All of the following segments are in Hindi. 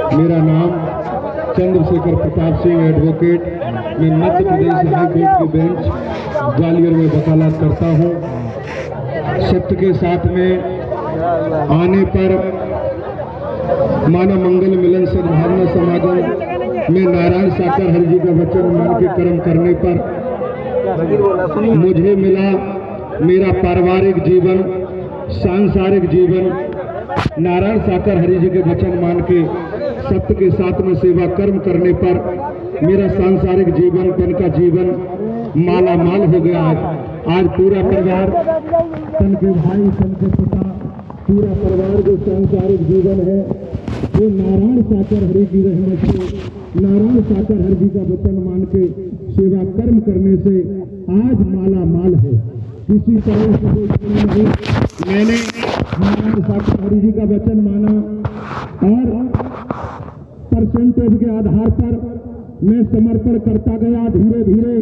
मेरा नाम चंद्रशेखर प्रताप सिंह एडवोकेट। मैं मध्य प्रदेश हाई कोर्ट की बेंच ग्वालियर में वकालत करता हूँ। सत्य के साथ में आने पर मानव मंगल मिलन सद्भावना समागम में नारायण साकर हरि जी का वचन मान के कर्म करने पर मुझे मिला मेरा पारिवारिक जीवन, सांसारिक जीवन नारायण साकर हरि जी के वचन मान के सत्य के साथ में सेवा कर्म करने पर मेरा सांसारिक जीवन तन का जीवन माला माल हो गया। आज पूरा परिवार, तन के भाई, तन के पिता, पूरा परिवार जो सांसारिक जीवन है वो नारायण साकर हरि की रहमत से, नारायण साकर हरि जी का वचन मान के सेवा कर्म करने से आज माला माल है। किसी तरह से कोई नहीं, मैंने नारायण साकर हरि जी का वचन माना और परसेंटेज के आधार पर मैं समर्पण करता गया। धीरे धीरे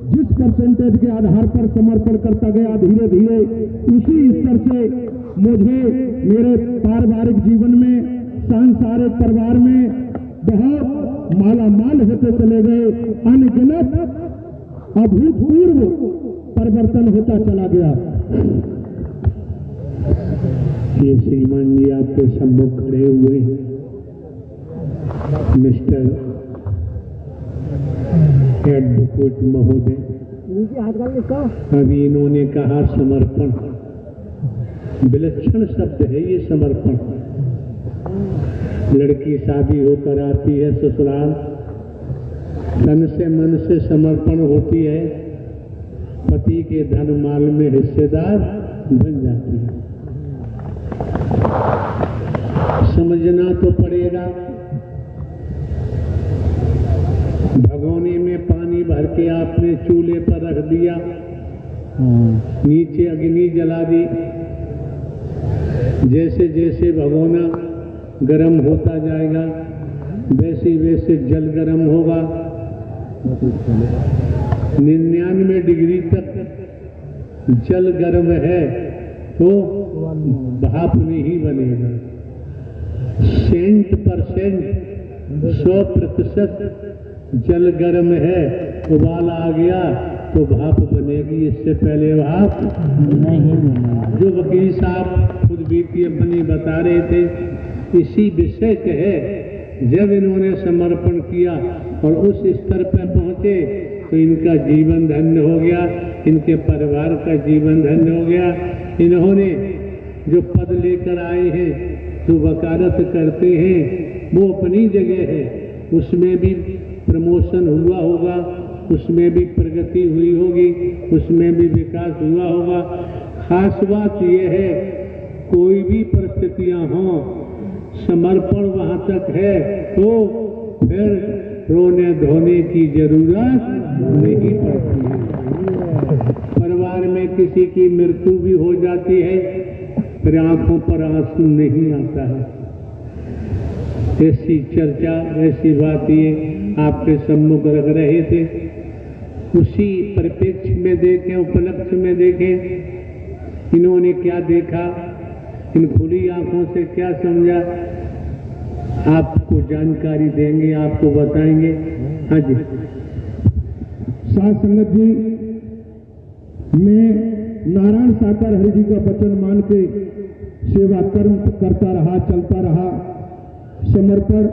जिस परसेंटेज के आधार पर समर्पण करता गया, धीरे धीरे उसी स्तर से मुझे मेरे पारिवारिक जीवन में, सांसारिक परिवार में बहुत माला माल होते चले गए। अनगिनत अभूतपूर्व परिवर्तन होता चला गया। ये श्रीमान जी आपके सम्मुख खड़े हुए मिस्टर एडवोकेट महोदय, अभी इन्होंने कहा समर्पण, विलक्षण शब्द है ये समर्पण। लड़की शादी होकर आती है ससुराल, तन से मन से समर्पण होती है, पति के धन माल में हिस्सेदार बन जाती है। समझना तो पड़ेगा। भगोने में पानी भर के आपने चूल्हे पर रख दिया, नीचे अग्नि जला दी, जैसे जैसे भगोना गर्म होता जाएगा वैसे वैसे जल गर्म होगा। 99 डिग्री तक जल गर्म है तो भाप नहीं बनेगा। 100% जल गर्म है, उबाल आ गया तो भाप बनेगी, इससे पहले भाप नहीं बनेगी। जो वकील साहब खुद बीती अपनी बता रहे थे, इसी विषय के है। जब इन्होंने समर्पण किया और उस स्तर पर पहुंचे तो इनका जीवन धन्य हो गया, इनके परिवार का जीवन धन्य हो गया। इन्होंने जो पद लेकर आए हैं, जो वकालत करते हैं, वो अपनी जगह है, उसमें भी प्रमोशन हुआ होगा, उसमें भी प्रगति हुई होगी, उसमें भी विकास हुआ होगा। खास बात यह है, कोई भी परिस्थितियां हों, समर्पण वहां तक है तो फिर रोने धोने की जरूरत नहीं पड़ती है। परिवार में किसी की मृत्यु भी हो जाती है, फिर आंखों पर आंसू नहीं आता है। ऐसी चर्चा, ऐसी बात ये आपके सम्मुख रख रहे थे। उसी परिप्रेक्ष्य में देखें, उपलक्ष्य में देखें, इन्होंने क्या देखा, इन खुली आंखों से क्या समझा, आपको जानकारी देंगे, आपको बताएंगे। हाँ जी। साथ संगत जी, मैं नारायण साकर हरि जी का वचन मान के सेवा कर्म करता रहा, चलता रहा। समर्पण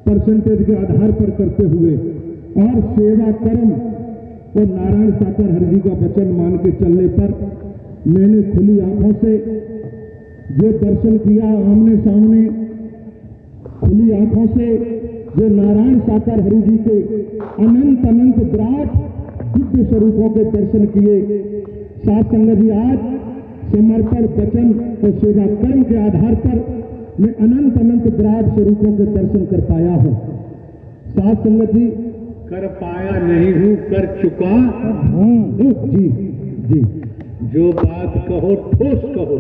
परसेंटेज के आधार पर करते हुए और सेवा कर्म और नारायण साकर हरि जी का वचन मान के चलने पर मैंने खुली आंखों से जो दर्शन किया, आमने सामने खुली आंखों से जो नारायण साकर हरि जी के अनंत अनंत विराट दिव्य स्वरूपों के दर्शन किए। साथ संगत जी, आज समर्पण वचन और सेवा कर्म के आधार पर मैं अनंत अनंत विराट स्वरूपों के दर्शन कर पाया हूँ। साथ संगत जी, कर पाया नहीं हूँ, कर चुका हूँ। जी जी, जो बात कहो ठोस कहो,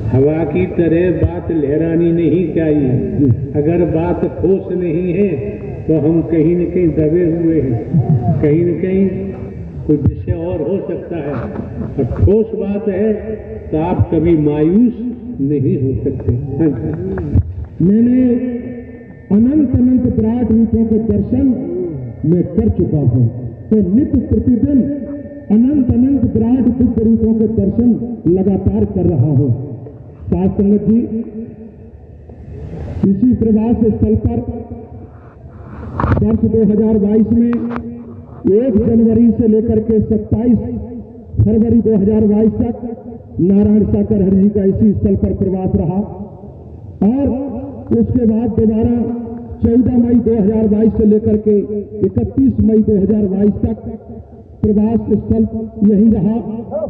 हवा की तरह बात लहरानी नहीं चाहिए। अगर बात ठोस नहीं है तो हम कहीं न कहीं दबे हुए हैं, कहीं न कहीं कोई विषय और हो सकता है। और ठोस बात है तो आप कभी मायूस नहीं हो सकते। मैंने अनंत अनंत विराट रूपों के दर्शन मैं कर चुका हूं। तो नित्य प्रतिदिन अनंत अनंत विराट दिव्य रूपों के दर्शन लगातार कर रहा हूं। साथ संगत जी, इसी प्रवास स्थल पर वर्ष 2022 में 1 जनवरी से लेकर के 27 फरवरी 2022 तक नारायण साकर हरि जी का इसी स्थल पर प्रवास रहा और उसके बाद दोबारा 14 मई 2022 से लेकर के 31 मई 2022 तक प्रवास स्थल यही रहा।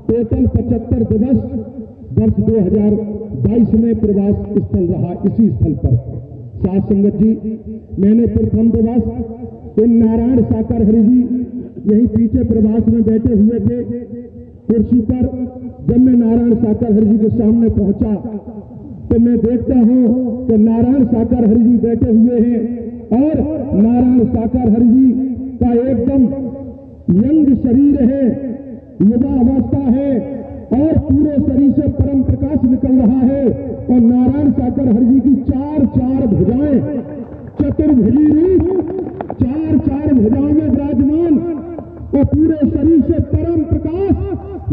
टोटल 75 दिवस वर्ष 2022 में प्रवास स्थल रहा इसी स्थल पर। साथ संगत जी, मैंने प्रथम दिवस इन नारायण साकर हरि जी यही पीछे प्रवास में बैठे हुए थे कुर्सी पर। जब मैं नारायण साकर हरि जी के सामने पहुंचा तो मैं देखता हूं कि नारायण साकर हरि जी बैठे हुए हैं और नारायण साकर हरि जी का एकदम यंग शरीर है, युवा अवस्था है और पूरे शरीर से परम प्रकाश निकल रहा है। और नारायण साकर हरि जी की चार भुजाएं, चतुर्भुजी रूप, चार भुजाओं में विराजमान और पूरे शरीर से परम प्रकाश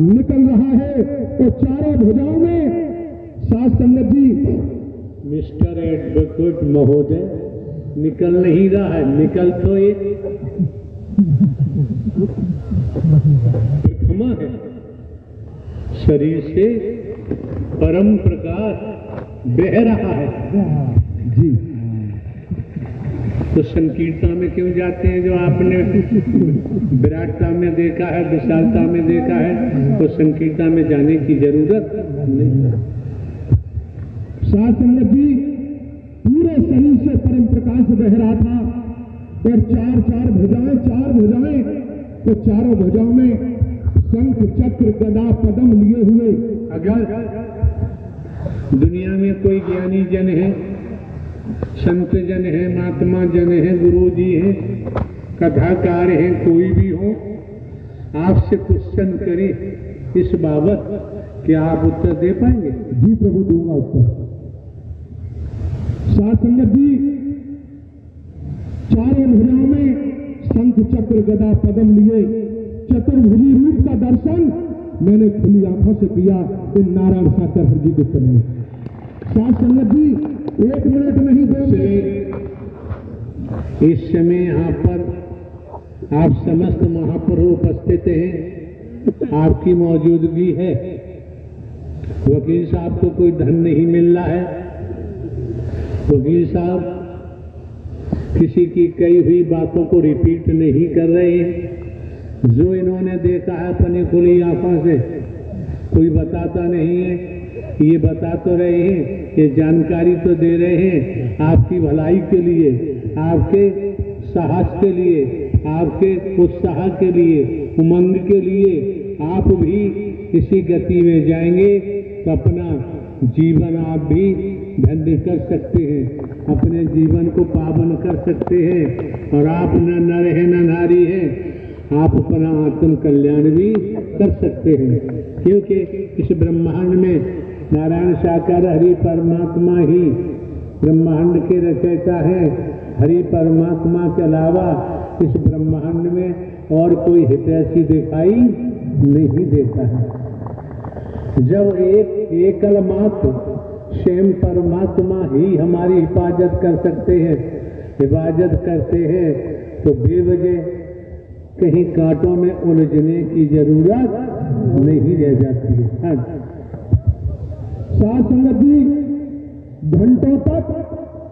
निकल रहा है। तो चारों भुजाओं में साथ संगत जी, मिस्टर एडवोकेट महोदय निकल नहीं रहा है, निकल तो एक प्रथमा है, शरीर से परम प्रकाश बह रहा है जी। तो संकीर्णता में क्यों जाते हैं? जो आपने विराटता में देखा है, विशालता में देखा है, तो संकीर्णता में जाने की जरूरत नहीं। साथ संगत जी, पूरे शरीर से परम प्रकाश बह रहा था और चार भुजाएं, तो चारों भुजाओं में शंख चक्र गदा पद्म लिए हुए। अगर दुनिया में कोई ज्ञानी जन है, संत जन है, महात्मा जन है, गुरु जी है, कथाकार है, कोई भी हो, आपसे क्वेश्चन करे इस बाबत, क्या आप उत्तर दे पाएंगे? जी प्रभु, दूंगा उत्तर। साथ संगत जी, चारों भुजाओं में शंख चक्र गदा पद्म लिए चतुर्भुजी रूप का दर्शन मैंने खुली आंखों से किया इन नारायण साकर हरि जी के सामने। साथ संगत जी, 1 मिनट नहीं देंगे। इस समय यहाँ पर आप समस्त महापुरुष उपस्थित हैं, आपकी मौजूदगी है। वकील साहब को कोई धन नहीं मिल रहा है, वकील साहब किसी की कही हुई बातों को रिपीट नहीं कर रहे हैं। जो इन्होंने देखा है अपनी खुली आंखों से, कोई बताता नहीं है, ये बता तो रहे हैं, ये जानकारी तो दे रहे हैं आपकी भलाई के लिए, आपके साहस के लिए, आपके उत्साह के लिए, उमंग के लिए। आप भी इसी गति में जाएंगे तो अपना जीवन आप भी धन्य कर सकते हैं, अपने जीवन को पावन कर सकते हैं। और आप न नर हैं न नारी हैं, आप अपना आत्म कल्याण भी कर सकते हैं, क्योंकि इस ब्रह्मांड में नारायण साकार हरि परमात्मा ही ब्रह्मांड के रचयिता है। हरि परमात्मा के अलावा इस ब्रह्मांड में और कोई हितैषी दिखाई नहीं देता है। जब एकल मात्र स्वयं परमात्मा ही हमारी हिफाजत कर सकते हैं, हिफाजत करते हैं, तो बेवजह कहीं कांटों में उलझने की जरूरत नहीं रह जाती है। साथ संगत जी, घंटों तक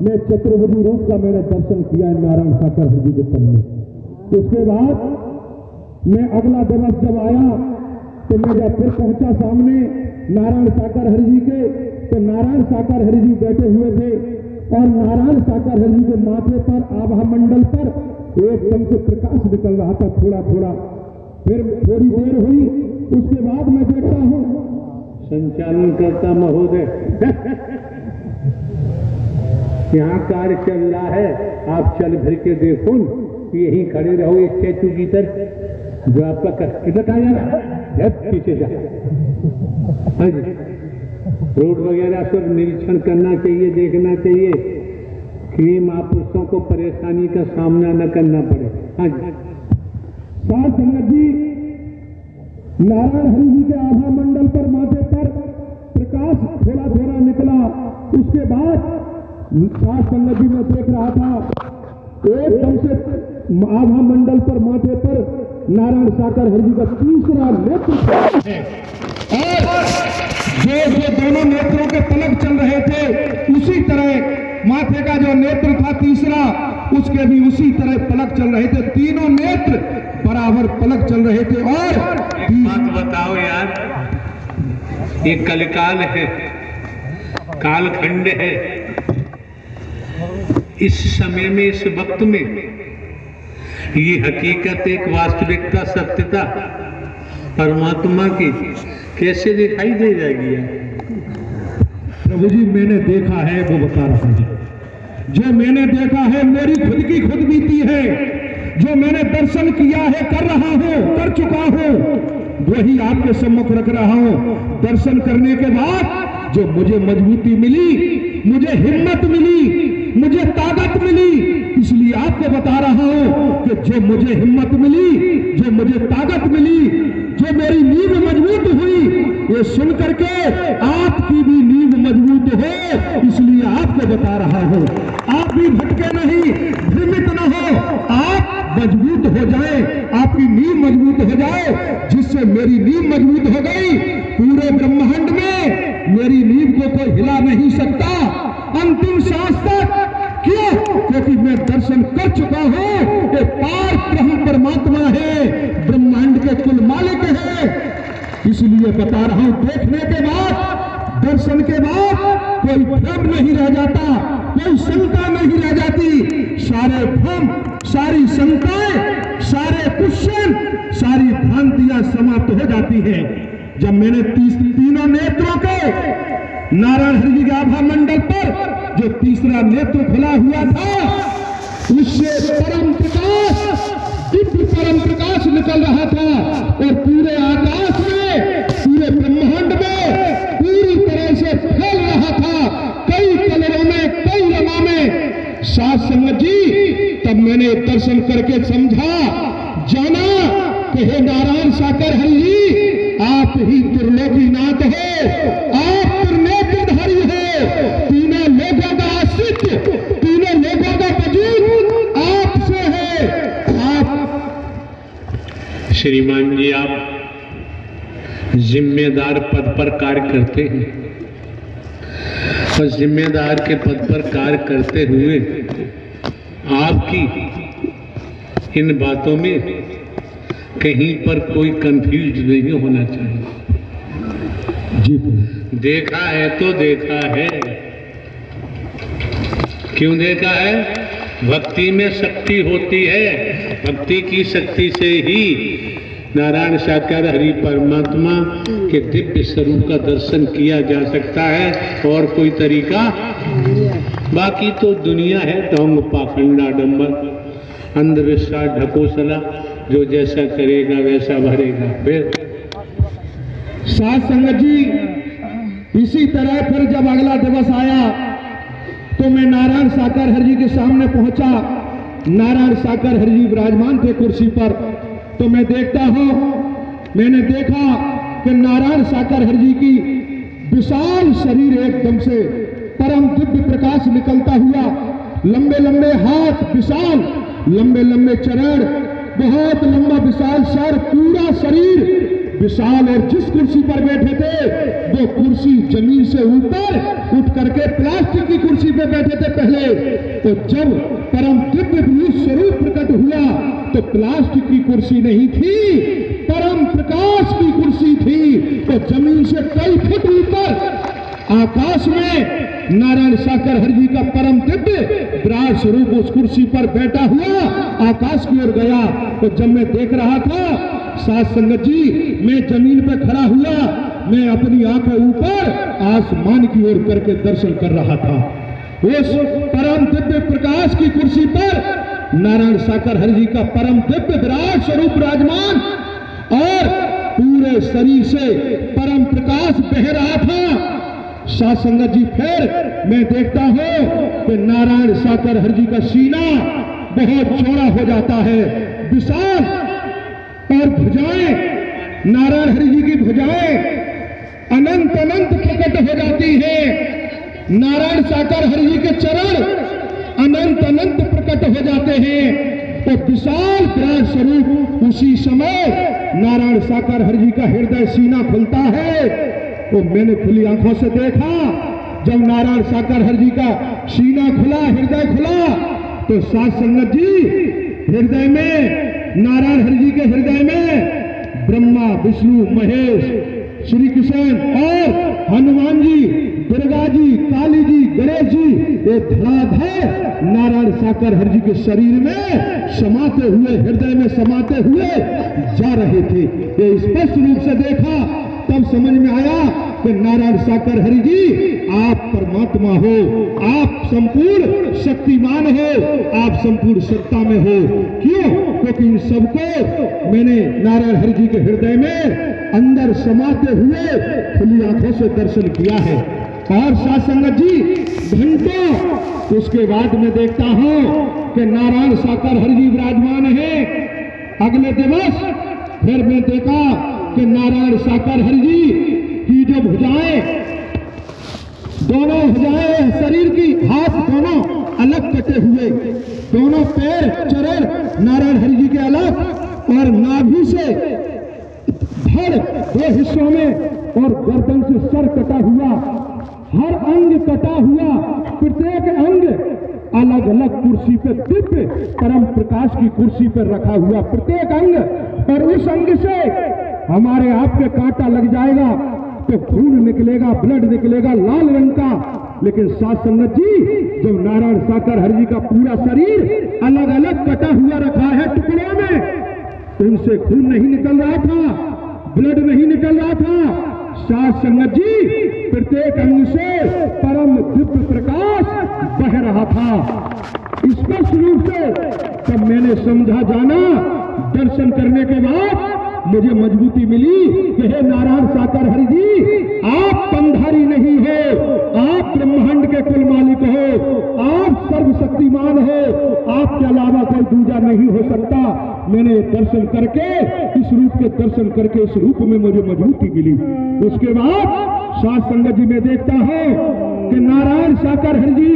मैं चतुर्भुजी रूप का मैंने दर्शन किया नारायण साकर हरि जी के सामने। उसके बाद मैं अगला दिवस जब आया तो मैं जब फिर पहुंचा सामने नारायण साकर हरि जी के, तो नारायण साकर हरि जी बैठे हुए थे और नारायण साकर हरि जी के माथे पर आभा मंडल पर एकदम से प्रकाश निकल रहा था, थोड़ा थोड़ा। फिर थोड़ी देर हुई, उसके बाद मैं देखता हूं संचालन करता महोदय यहाँ कार्य चल रहा है, आप चल फिर के देखो, यहीं खड़े रहो एक स्टैचू की तरह। जो आपका किधर कहा जा रहा है, पीछे जा। हाँ जी, रोड वगैरह सब निरीक्षण करना चाहिए, देखना चाहिए कि महापुरुषों को परेशानी का सामना न करना पड़े। हाँ जी। साथ संगत जी, नारायण हरि जी के आभा मंडल पर माथे पर प्रकाश थोड़ा थोड़ा निकला। उसके बाद साथ संगत जी मैं देख रहा था एकदम से आभा मंडल पर माथे पर नारायण साकर हरि जी का तीसरा नेत्र है और जो दोनों नेत्रों के पलक चल रहे थे उसी तरह माथे का जो नेत्र था तीसरा, उसके भी उसी तरह पलक चल रहे थे। तीनों नेत्र बराबर पलक चल रहे थे। और एक बात बताओ यार, ये कलिकाल है, कालखंड है। इस समय में, इस वक्त में ये हकीकत, एक वास्तविकता, सत्यता परमात्मा की कैसे दिखाई दे जाएगी यार? प्रभु जी, मैंने देखा है वो बता रहा हूं। जो मैंने देखा है मेरी खुद की खुद बीती है। जो मैंने दर्शन किया है, कर रहा हूं, कर चुका हूं, वही आपके सम्मुख रख रहा हूं। दर्शन करने के बाद जो मुझे मजबूती मिली, मुझे हिम्मत मिली, मुझे ताकत मिली, इसलिए आपको बता रहा हूं कि जो मुझे हिम्मत मिली, जो मुझे ताकत मिली, जो मेरी नींव मजबूत हुई, ये सुन करके आपकी भी नींव मजबूत हो, इसलिए आपको बता रहा हूं। आप भी भटके नहीं, भ्रमित न हो, आप मजबूत हो जाए, आपकी नींव मजबूत हो जाए, जिससे मेरी नींव मजबूत हो गई। पूरे ब्रह्मांड में मेरी नींव को कोई हिला नहीं सकता अंतिम सांस तक। क्यों? क्योंकि मैं दर्शन कर चुका हूं कि पार ब्रह्म परमात्मा है, ब्रह्मांड के कुल मालिक है। इसलिए बता रहा हूं, देखने के बाद, दर्शन के बाद कोई भ्रम नहीं रह जाता, कोई शंका नहीं रह जाती। सारे भ्रम, सारी शंकाएं, सारे क्वेश्चन, सारी भ्रांतियां समाप्त हो जाती हैं। जब मैंने तीनों नेत्रों के नारायण हरि जी के आभा मंडल पर जो तीसरा नेत्र खुला हुआ था, उससे परम प्रकाश, दिव्य परम प्रकाश निकल रहा था और पूरे आकाश में, पूरे ब्रह्मांड में पूरी तरह से फैल रहा था, कई कलरों में, कई रंगों में। साथ संगत जी, तब मैंने दर्शन करके समझा, जाना कि हे नारायण साकर हरि जी, आप ही त्रिलोकीनाथ हो, आप त्रिनेत्रधारी हो। तीनों लोगों का अस्तित्व, तीनों लोगों का वजूद आपसे है। आप श्रीमान जी, आप जिम्मेदार पद पर कार्य करते हैं और जिम्मेदार के पद पर कार्य करते हुए आपकी इन बातों में कहीं पर कोई कंफ्यूज नहीं होना चाहिए। जी देखा है तो देखा है। क्यों देखा है? भक्ति में शक्ति होती है, भक्ति की शक्ति से ही नारायण साकार हरि परमात्मा के दिव्य स्वरूप का दर्शन किया जा सकता है, और कोई तरीका। बाकी तो दुनिया है ढोंग, पाखंड, आडंबर, अंधविश्वास, ढकोसला, जो जैसा करेगा वैसा भरेगा। फिर साथ संगत जी, इसी तरह फिर जब अगला दिवस आया तो मैं नारायण साकर हरि जी के सामने पहुंचा। नारायण साकर हरि जी विराजमान थे कुर्सी पर। तो मैं देखता हूं, मैंने देखा कि नारायण साकर हरि जी की विशाल शरीर एकदम से परम दिव्य प्रकाश निकलता हुआ, लंबे लंबे हाथ, विशाल लंबे लंबे चरण, बहुत लंबा विशाल सर, पूरा शरीर विशाल। और जिस कुर्सी पर बैठे थे वो कुर्सी जमीन से ऊपर उठ करके प्लास्टिक की कुर्सी पर बैठे थे पहले। तो जब परम दिव्य स्वरूप प्रकट हुआ तो प्लास्टिक की कुर्सी नहीं थी, परम प्रकाश की कुर्सी थी। तो जमीन से कई फुट ऊपर आकाश में नारायण साकर हरि जी का परम दिव्य विराट स्वरूप उस कुर्सी पर बैठा हुआ आकाश की ओर गया। तो जब मैं देख रहा था, साथ संगत जी, मैं जमीन पर खड़ा हुआ, मैं अपनी आंखें ऊपर आसमान की ओर करके दर्शन कर रहा था। उस परम दिव्य प्रकाश की कुर्सी पर नारायण साकर हरि जी का परम दिव्य विराट स्वरूप विराजमान, और पूरे शरीर से परम प्रकाश बह रहा था। साथ संगत जी फिर मैं देखता हूं कि नारायण साकर हर जी का सीना बहुत चौड़ा हो जाता है, विशाल, और भुजाएं, नारायण हरि जी की भुजाएं अनंत अनंत प्रकट हो जाती है। नारायण साकर हरि जी के चरण अनंत अनंत प्रकट हो जाते हैं। तो विशाल विराट स्वरूप उसी समय नारायण साकर हरि जी का हृदय सीना खुलता है। तो मैंने खुली आंखों से देखा, जब नारायण साकर हरि जी का सीना खुला, हृदय खुला, तो साथ संगत जी हृदय में, नारायण हरि जी के हृदय में ब्रह्मा विष्णु महेश, श्री कृष्ण और हनुमान जी, दुर्गा जी, काली जी, गणेश जी, ये धड़ाधड़ नारायण साकर हरि जी के शरीर में समाते हुए, हृदय में समाते हुए जा रहे थे। ये स्पष्ट रूप से देखा, तब समझ में आया कि नारायण साकर हरि जी आप परमात्मा हो, आप संपूर्ण शक्तिमान हो, आप संपूर्ण सत्ता में हो। क्यों? क्योंकि इन सबको मैंने नारायण हरि जी के हृदय में अंदर समाते हुए खुली आंखों से दर्शन किया है। और साथ संगत जी घंटों उसके बाद में देखता हूं कि नारायण साकर हरि जी विराजमान है। अगले दिवस फिर मैं देखा कि नारायण साकर हरि जी की जो भुजाएं, दोनों भुजाएं शरीर की, हाथ दोनों अलग कटे हुए, दोनों पैर चरण नारायण हरि जी के अलग, और नाभि से धड़ दो हिस्सों में और गर्दन से सर कटा हुआ, हर अंग कटा हुआ, प्रत्येक अंग अलग अलग कुर्सी पे, दिव्य परम प्रकाश की कुर्सी पर रखा हुआ प्रत्येक अंग। और उस अंग से हमारे आपके कांटा लग जाएगा तो खून निकलेगा, ब्लड निकलेगा लाल रंग का। लेकिन साथ संगत जी जब नारायण साकर हरि जी का पूरा शरीर अलग अलग कटा हुआ रखा है टुकड़ों में, तो उनसे खून नहीं निकल रहा था, ब्लड नहीं निकल रहा था। साथ संगत जी प्रत्येक अंग से परम दिव्य प्रकाश बह रहा था। स्पष्ट रूप से तब मैंने समझा, जाना, दर्शन करने के बाद मुझे मजबूती मिली कि हे नारायण साकर हरि जी, आप पंधारी नहीं हो, आप ब्रह्मांड के कुल मालिक हो, आप सर्वशक्तिमान हो, आपके अलावा कोई दूजा नहीं हो सकता। मैंने दर्शन करके, इस रूप के दर्शन करके इस रूप में मुझे मजबूती मिली। उसके बाद साथ संगत जी में देखता हूं कि नारायण साकर हरि जी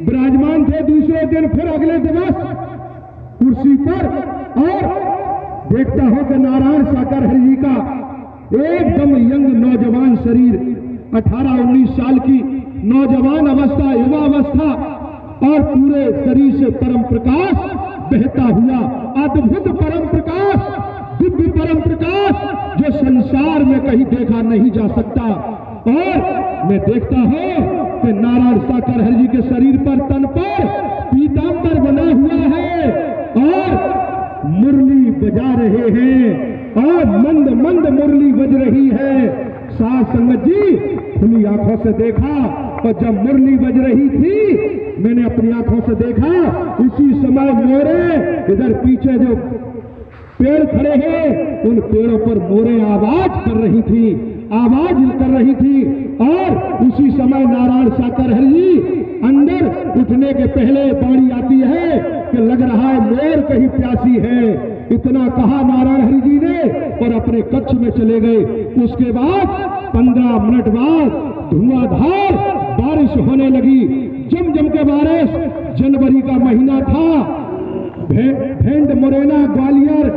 विराजमान थे। दूसरे दिन फिर अगले दिवस कुर्सी पर, और देखता हूं कि नारायण साकर हरि जी का एकदम यंग नौजवान शरीर, 18-19 साल की नौजवान अवस्था, युवा अवस्था, और पूरे शरीर से परम प्रकाश बहता हुआ, अद्भुत परम प्रकाश, दिव्य परम प्रकाश जो संसार में कहीं देखा नहीं जा सकता। और मैं देखता हूं कि नारायण साकर हरि जी के शरीर पर, तन पर पीतांबर बना हुआ है और मुरली बजा रहे हैं, और मंद मंद मुरली बज रही है। साथ संगत जी खुली आंखों से देखा, और जब मुरली बज रही थी मैंने अपनी आंखों से देखा, उसी समय मोरे, इधर पीछे जो पेड़ खड़े हैं उन पेड़ों पर मोरे आवाज कर रही थी, आवाज कर रही थी। और उसी समय नारायण साकर हरि जी अंदर उठने के पहले बाणी आती है कि लग रहा है मोर कहीं प्यासी है। इतना कहा नारायण हरि जी ने और अपने कक्ष में चले गए। उसके बाद 15 मिनट बाद धुआंधार बारिश होने लगी, जम जम के बारिश। जनवरी का महीना था। भेंड, मुरैना, ग्वालियर,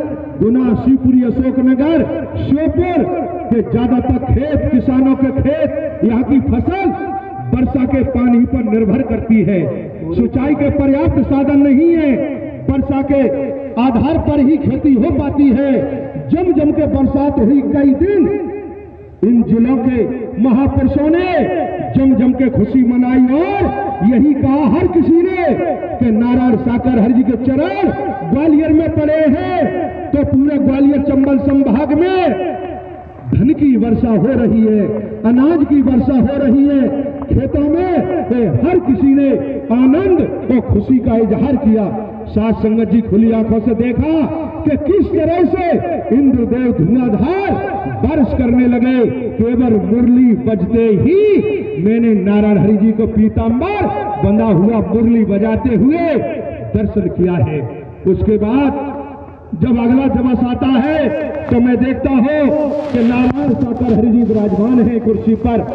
गुना, शिवपुरी, अशोकनगर, श्योपुर के ज्यादातर खेत, किसानों के खेत, यहाँ की फसल वर्षा के पानी पर निर्भर करती है। सिंचाई के पर्याप्त साधन नहीं है, वर्षा के आधार पर ही खेती हो पाती है। जम जम के बरसात हुई कई दिन। इन जिलों के महापुरुषों ने जम जम के खुशी मनाई और यही कहा हर किसी ने कि नारायण साकर हरि जी के चरण ग्वालियर में पड़े हैं तो पूरे ग्वालियर चंबल संभाग में धन की वर्षा हो रही है, अनाज की वर्षा हो रही है। खेतों में हर किसी ने आनंद और खुशी का इजहार किया। साथ संगत जी खुली आंखों से देखा कि किस तरह से इंद्रदेव धुआंधार बारिश करने लगे। केवल मुरली बजते ही मैंने नारायण हरि जी को पीतांबर बंधा हुआ मुरली बजाते हुए दर्शन किया है। उसके बाद जब अगला दिवस आता है तो मैं देखता हूं कि नारायण साकर हरि जी विराजमान है कुर्सी पर।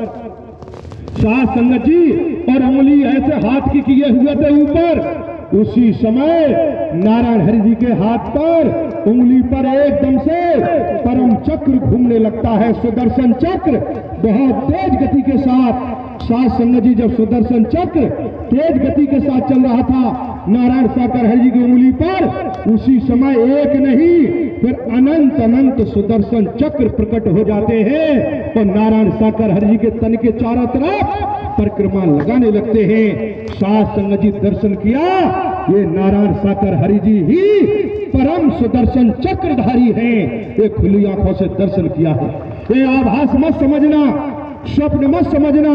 साध संगत जी और उंगली ऐसे हाथ की किए हुए थे ऊपर। उसी समय नारायण हरि जी के हाथ पर उंगली पर एकदम से परम चक्र घूमने लगता है, सुदर्शन चक्र बहुत तेज गति के साथ। साध संगत जी जब सुदर्शन चक्र तेज गति के साथ चल रहा था नारायण साकर हरि जी की उंगली पर, उसी समय एक नहीं फिर अनंत अनंत सुदर्शन चक्र प्रकट हो जाते हैं और नारायण साकर हरि जी के तन के चारों तरफ परिक्रमा लगाने लगते हैं। साध संगत जी दर्शन किया, ये नारायण साकर हरि जी ही परम सुदर्शन चक्रधारी हैं। ये खुली आंखों से दर्शन किया है। ये आभास मत समझना, स्वप्न मत समझना।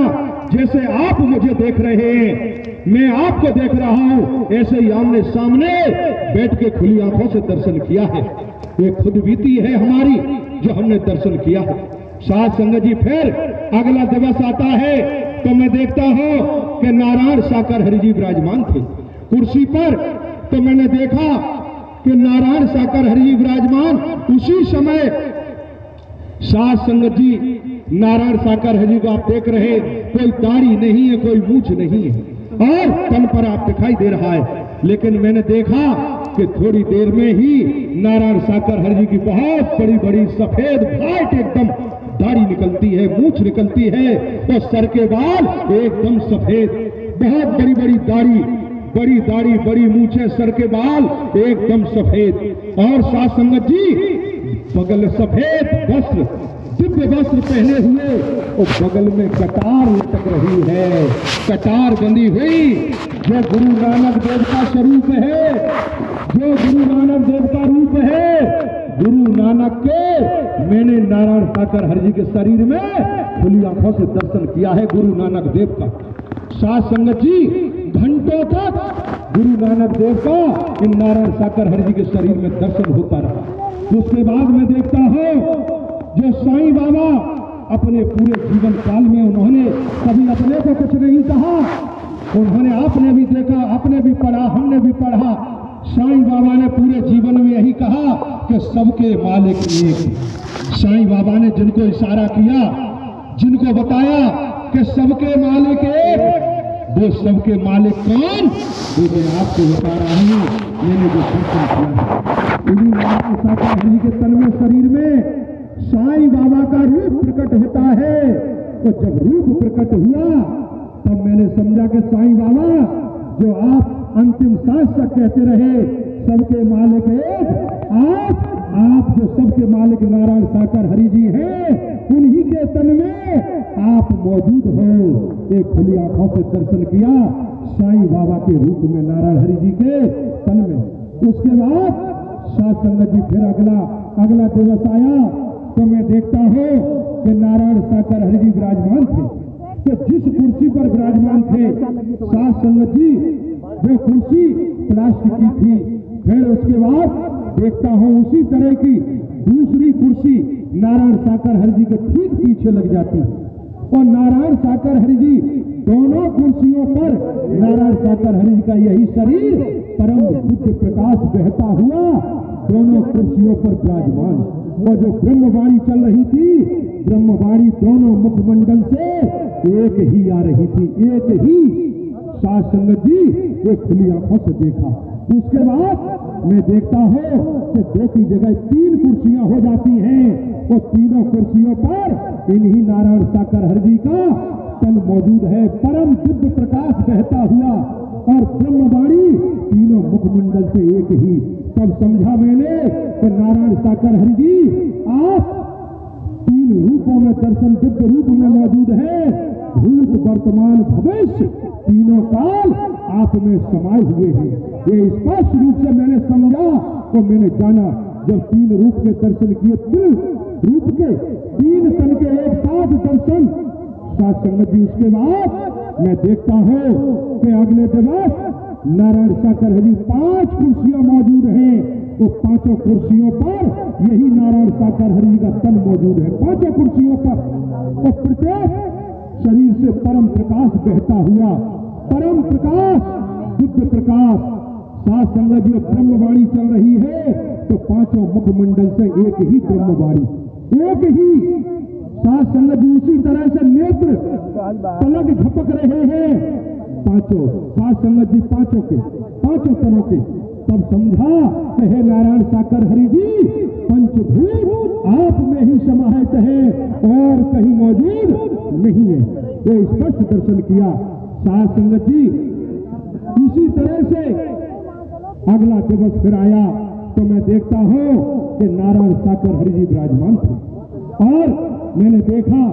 जैसे आप मुझे देख रहे हैं, मैं आपको देख रहा हूं, ऐसे ही आमने सामने बैठ के खुली आंखों से दर्शन किया है। ये खुद बीती है हमारी जो हमने दर्शन किया है। साध संगत जी फिर अगला दिवस आता है तो मैं देखता हूं कि नारायण साकर हरि जी विराजमान थे कुर्सी पर। तो मैंने देखा कि नारायण साकर हरि जी विराजमान। उसी समय साध संगत जी नारायण साकर हरि जी को आप देख रहे, कोई दाढ़ी नहीं है, कोई मूछ नहीं है और तन पर आप दिखाई दे रहा है। लेकिन मैंने देखा कि थोड़ी देर में ही नारायण साकर हरि जी की बहुत बड़ी बड़ी सफेद व्हाइट एकदम दाढ़ी निकलती है, मूछ निकलती है और सर के बाल एकदम सफेद, बहुत बड़ी बड़ी दाढ़ी, बड़ी दाढ़ी, बड़ी मूछें, सर के बाल एकदम सफेद। और साध संगत जी बगल सफेद वस्त्र, दिव्य वस्त्र पहने हुए और बगल में कटार लटक रही है, कटार बंधी हुई, जो गुरु नानक देव का स्वरूप है, जो गुरु नानक देव का रूप है। गुरु नानक के मैंने नारायण साकर हरि जी के शरीर में खुली आंखों से दर्शन किया है, गुरु नानक देव का। साध संगत जी घंटों तक गुरु नानक देव का इन नारायण साकर हरि जी के शरीर में दर्शन होता रहा। उसके बाद मैं देखता हूं जो साईं बाबा अपने पूरे जीवन काल में उन्होंने कभी अपने को कुछ नहीं कहा, उन्होंने आपने भी देखा, आपने भी पढ़ा, हमने भी पढ़ा। साईं बाबा ने पूरे जीवन में यही कहा कि सबके मालिक एक। साईं बाबा ने जिनको इशारा किया, जिनको बताया कि सबके मालिक एक, वो सबके मालिक कौन, वो मैं आपको बता रहा हूं। मैंने जो दर्शन किया उन्हीं नारायण साकर हरि जी के तन में शरीर में साईं बाबा का रूप प्रकट होता है। तो जब रूप प्रकट हुआ तब मैंने समझा कि साईं बाबा जो आप अंतिम सांस तक कहते रहे सबके मालिक एक, आप जो सबके मालिक नारायण साकर हरि जी हैं, उन्हीं के तन में आप मौजूद हो। एक खुली आंखों से दर्शन किया साईं बाबा के रूप में नारायण हरि जी के तन में। उसके बाद साध संगत जी फिर अगला दिवस आया तो मैं देखता हूं कि नारायण साकर हरि जी विराजमान थे। तो जिस कुर्सी पर विराजमान थे साध संगत जी, वो कुर्सी प्लास्टिक की थी। फिर उसके बाद देखता हूं उसी तरह की दूसरी कुर्सी नारायण साकर हरि जी के ठीक पीछे लग जाती और नारायण साकर हरि जी दोनों कुर्सियों पर नारायण साकर हरि जी का यही शरीर परम दिव्य प्रकाश बहता हुआ दोनों कुर्सियों पर विराजमान। और जो ब्रह्मवाणी चल रही थी, ब्रह्मवाणी दोनों मुखमंडल से एक ही आ रही थी, एक ही। साध संगत जी ये खुली आंखों से देखा। उसके बाद मैं देखता हूं कि दो की जगह 3 कुर्सियां हो जाती हैं और तीनों कुर्सियों पर इन्हीं नारायण साकर हरि जी का तन मौजूद है, परम दिव्य प्रकाश बहता हुआ और ब्रह्मवाणी तीनों मुखमंडल से एक ही। तब समझा मैंने कि नारायण साकर हरि जी आप 3 रूपों में दर्शन दिव्य रूप में मौजूद है, भूत वर्तमान भविष्य तीनों काल आप में समाये हुए हैं। ये स्पष्ट रूप से मैंने समझा और मैंने जाना। जब 3 रूप के दर्शन किए, 3 रूप के 3 तन के एक साथ दर्शन, साध संगत जी उसके बाद मैं देखता हूं कि अगले दिवस नारायण साकर हरि 5 कुर्सियां मौजूद हैं वो पांचों कुर्सियों पर यही नारायण साकार हरि जी का तन मौजूद है, पांचों कुर्सियों पर। और प्रत्येक शरीर से परम प्रकाश बहता हुआ, परम प्रकाश, दिव्य प्रकाश। साथ संगत जी ब्रह्मवाणी चल रही है तो पांचों मुखमंडल से एक ही ब्रह्मवाणी, एक ही। साथ संगत जी उसी तरह से नेत्र पलक झपक रहे हैं पांचों, साथ संगत जी पांचों के, पांचों तनों के। तब समझा कि हे नारायण साकार हरि जी, पंचभूत आप में ही समाहित है और कहीं मौजूद नहीं है। ये स्पष्ट दर्शन किया। साथ संगत जी इसी तरह से अगला दिवस फिर आया तो मैं देखता हूं कि नारायण साकार हरि जी विराजमान थे। और मैंने देखा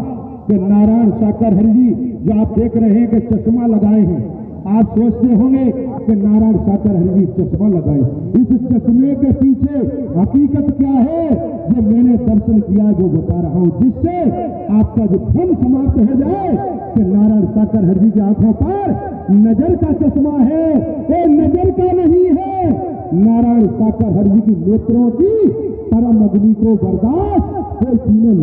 कि नारायण साकार हरि जी, जो आप देख रहे हैं कि चश्मा लगाए हैं, आप सोचते होंगे कि नारायण साकार हरि जी चश्मा लगाए, इस चश्मे के पीछे हकीकत क्या है जो मैंने दर्शन किया वो बता रहा हूं, जिससे आपका जो भ्रम समाप्त हो जाए कि नारायण साकार हरि जी की आंखों पर नजर का चश्मा है। ये नजर का नहीं है, नारायण साकार हरि जी की नेत्रों की परम अग्नि को बर्दाश्त, तीनों